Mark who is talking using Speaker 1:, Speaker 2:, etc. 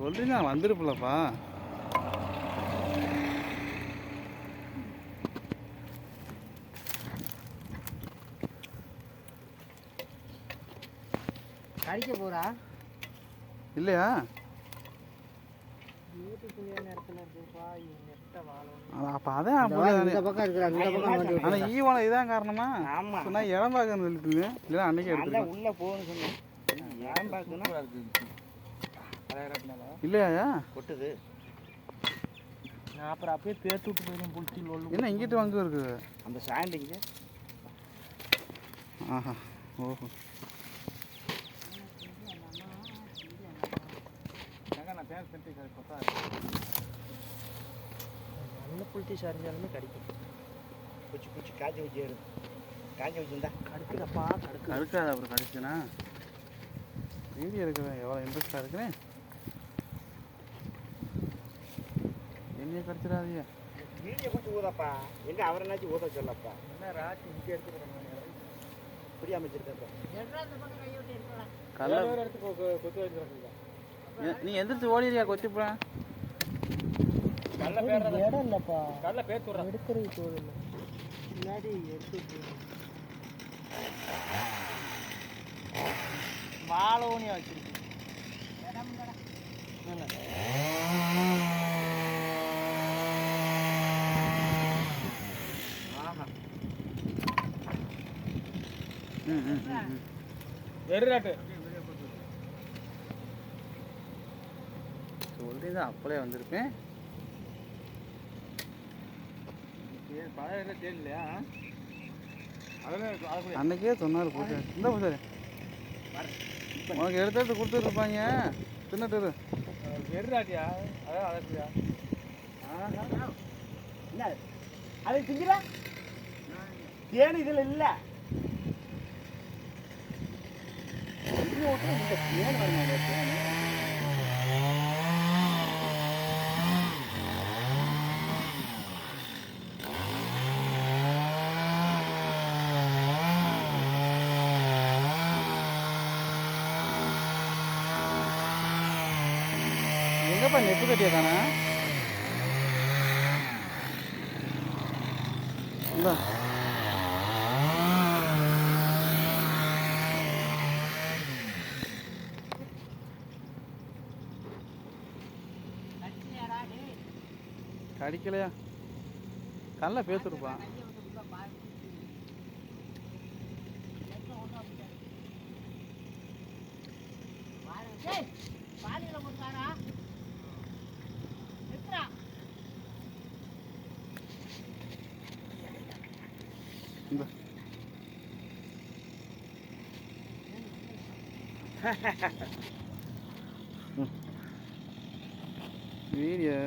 Speaker 1: சொல்றீங்க வந்துருப்பலப்பா.
Speaker 2: கடிக்க போறா
Speaker 1: இல்லையா? அப்ப அதான் ஆனா ஈவனம் இதான் காரணமா? சொன்னா இடம் பார்க்கன்னு சொல்லிட்டு இல்லைன்னா அன்னைக்கு எடுத்து
Speaker 2: உள்ள போகணும்னு சொன்னேன். இடம் பார்க்கணும்
Speaker 1: இல்லையா?
Speaker 2: கொட்டுது. நான் அப்புறம் அப்படியே பேத்து விட்டு போயிடும். புளிச்சி
Speaker 1: என்ன இங்கிட்டு வாங்க இருக்குது
Speaker 2: அந்த சாண்ட் இங்கே.
Speaker 1: ஆஹா ஓஹோ.
Speaker 2: நல்ல புளிச்சி சரிஞ்சாலுமே கடிக்கும். பூச்சி பூச்சி காய்ச்சி வச்சு எடு. காய்ச்சி வச்சுருந்தா கடுக்குதப்பா.
Speaker 1: கடுக்காது. அப்புறம் கடிச்சுன்னா வீடியோ எடுக்கிறேன். எவ்வளோ இன்ட்ரெஸ்டாக இருக்கிறேன். என்னைய கடிச்சிடாதீங்க.
Speaker 2: வீடியோ கொஞ்சம் ஊதப்பா. எங்கே அவரை என்னாச்சும் ஊத சொல்லப்பா. என்ன ராசி இங்கே எடுத்துக்கிறேன். புரிய அமைச்சிருக்கப்பா.
Speaker 1: கல்ல கொத்து வச்சுருக்கீங்க. நீ எந்திரிச்சு ஓடிறியா கொத்திப்பேன்.
Speaker 2: இடம் இல்லைப்பா. கடல பேர் சொல்கிறேன். எடுக்கிறது போதில்லை. முன்னாடி எடுத்து மாலோனியா வச்சிருக்கு.
Speaker 1: வெறுராட்டு சொல்றீங்க. அப்பளே வந்திருப்பேன்.
Speaker 2: தெரியலையா?
Speaker 1: அன்னைக்கே சொன்னார் போட்டு இந்த சார் உனக்கு எடுத்து கொடுத்துருப்பாங்க. தின்னுட்டு
Speaker 2: வெறுராட்டியா? அதான் அழகியா? என்ன அதை திங்கிற தேனு இதில் இல்லை. தேன் வரணும். தேனு
Speaker 1: எங்கப்பா நெப்பு கட்டியா தானே? இந்தா கடிக்கலையா? கல்ல பேத்துருப்பான். வீடியோ